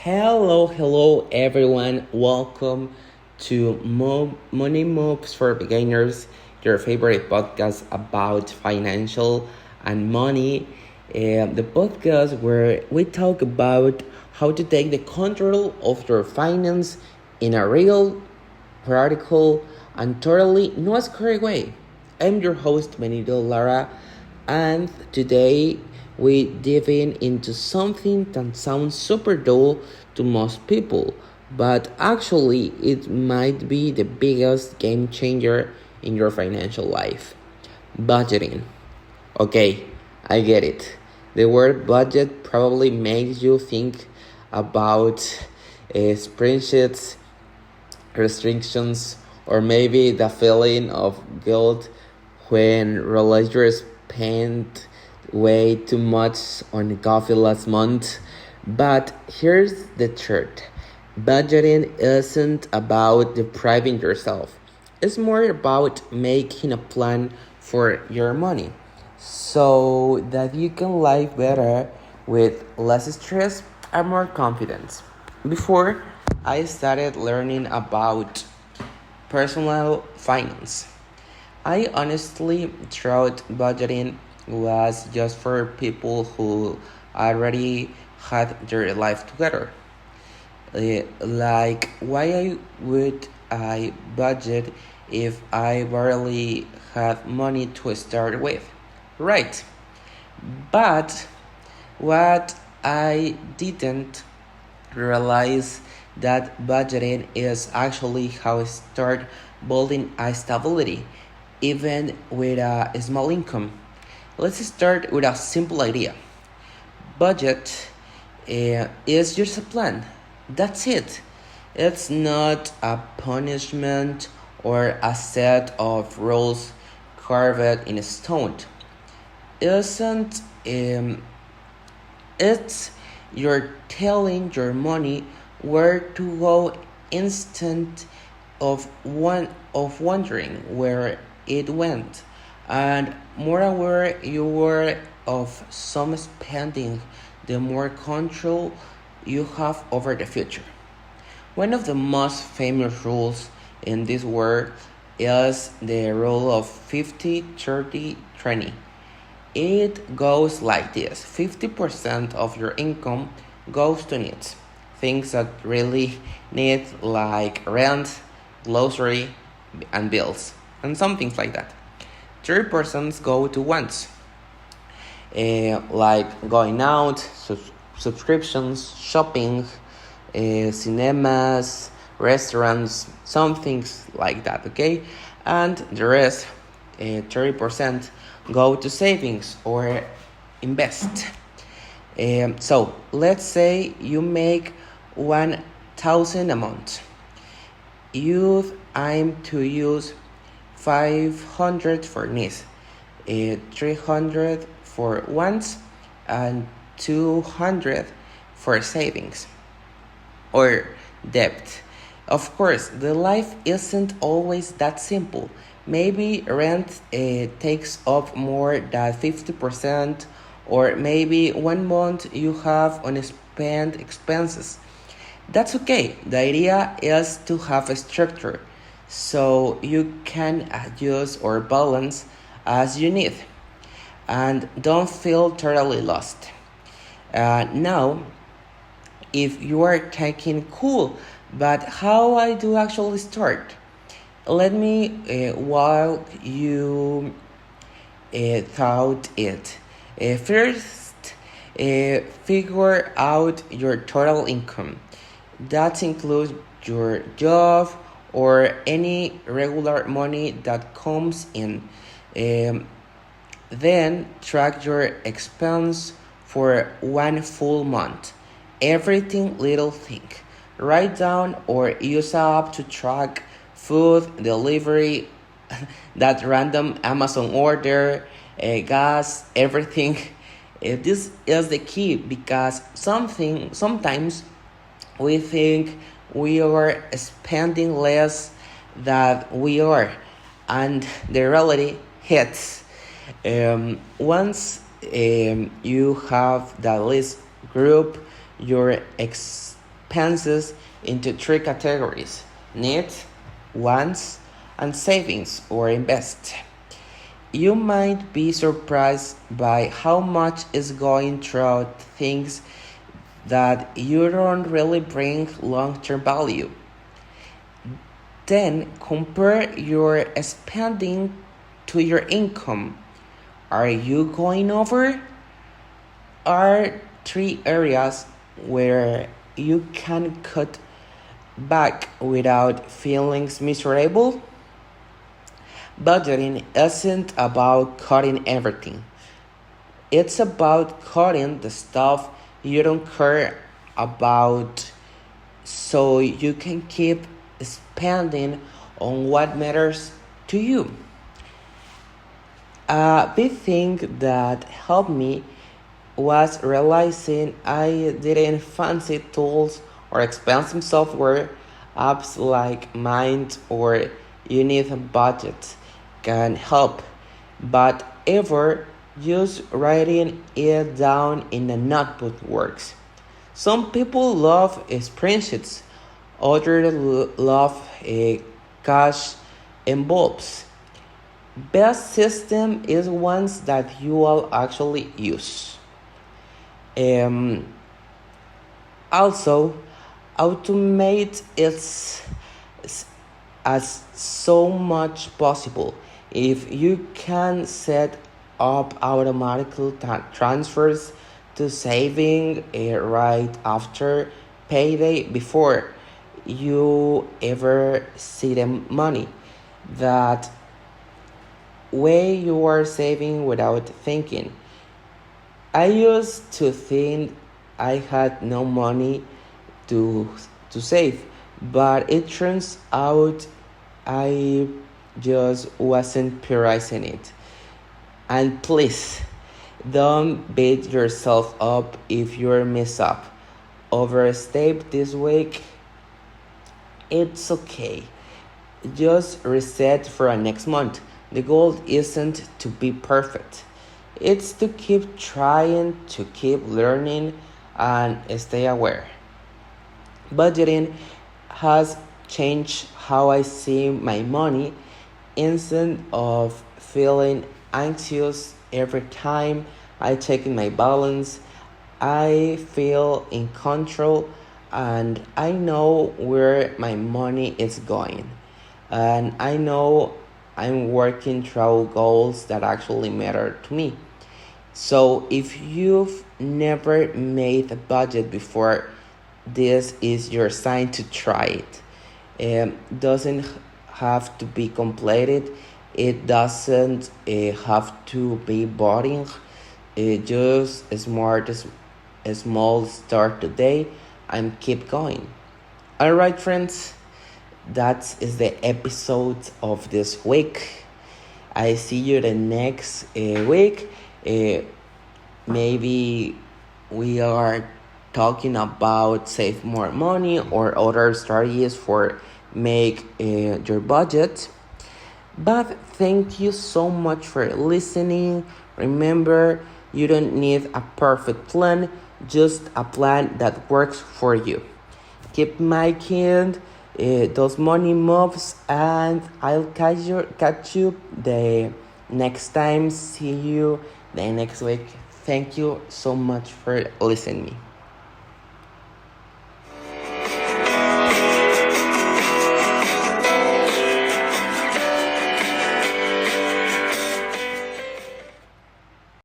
Hello everyone. Welcome to Money Moves for Beginners, your favorite podcast about financial and money. The podcast where we talk about how to take the control of your finance in a real, practical, and totally no scary way. I'm your host, Benito Lara, and today we dive into something that sounds super dull to most people, but actually it might be the biggest game changer in your financial life: budgeting. Okay, I get it. The word budget probably makes you think about spreadsheets, restrictions, or maybe the feeling of guilt when realize you spent way too much on coffee last month. But here's the truth: budgeting isn't about depriving yourself, it's more about making a plan for your money so that you can live better with less stress and more confidence. Before I started learning about personal finance, I honestly thought budgeting was just for people who already had their life together. Like, would I budget if I barely had money to start with? Right. But what I didn't realize that budgeting is actually how I start building a stability, even with a small income. Let's start with a simple idea. Budget is just a plan. That's it. It's not a punishment or a set of rules carved in stone. Isn't It's you're telling your money where to go instead of wondering where it went, and more aware you were of some spending, the more control you have over the future. One of the most famous rules in this world is the rule of 50-30-20. It goes like this: 50% of your income goes to needs, things that really need, like rent, grocery, and bills, and some things like that. 30% go to wants, like going out, subscriptions, shopping, cinemas, restaurants, some things like that, okay? And the rest, 30%, go to savings or invest. So let's say you make 1,000 a month. You aim to use 500 for needs, 300 for wants, and 200 for savings or debt. Of course, the life isn't always that simple. Maybe rent takes up more than 50%, or maybe one month you have unspent expenses. That's okay. The idea is to have a structure so you can adjust or balance as you need and don't feel totally lost. Now, if you are taking cool, but how I do actually start? Let me walk you through it. First, figure out your total income. That includes your job or any regular money that comes in. Then track your expense for one full month. Everything little thing. Write down or use app to track food, delivery, that random Amazon order, gas, everything. This is the key because sometimes we think we are spending less than we are, and the reality hits. Once you have that list group your expenses into three categories: needs, wants, and savings or invest. You might be surprised by how much is going through things that you don't really bring long term value. Then compare your spending to your income. Are you going over? Are three areas where you can cut back without feeling miserable? Budgeting isn't about cutting everything. It's about cutting the stuff you don't care about so you can keep spending on what matters to you. A big thing that helped me was realizing I didn't fancy tools or expensive software apps like Mind or You Need a Budget can help, but ever just writing it down in a notebook works. Some people love spreadsheets, others love cash envelopes. Best system is ones that you will actually use. Um, Also, automate as so much possible. If you can set up automatic transfers to saving right after payday before you ever see the money, that way you are saving without thinking. I used to think I had no money to to save, but it turns out I just wasn't prioritizing it. And please, don't beat yourself up if you're mess up. Overstayed this week, it's okay. Just reset for next month. The goal isn't to be perfect. It's to keep trying, to keep learning, and stay aware. Budgeting has changed how I see my money. Instead of feeling anxious every time I check in my balance, I feel in control and I know where my money is going. And I know I'm working toward goals that actually matter to me. So if you've never made a budget before, this is your sign to try it. Doesn't have to be completed. It doesn't have to be boring. Just a a small start today and keep going. All right, friends, that is the episode of this week. I see you the next week. Uh, Maybe we are talking about save more money or other strategies for make your budget. But thank you so much for listening. Remember, you don't need a perfect plan, just a plan that works for you. Keep making those money moves, and I'll catch you the next time. See you the next week. Thank you so much for listening me.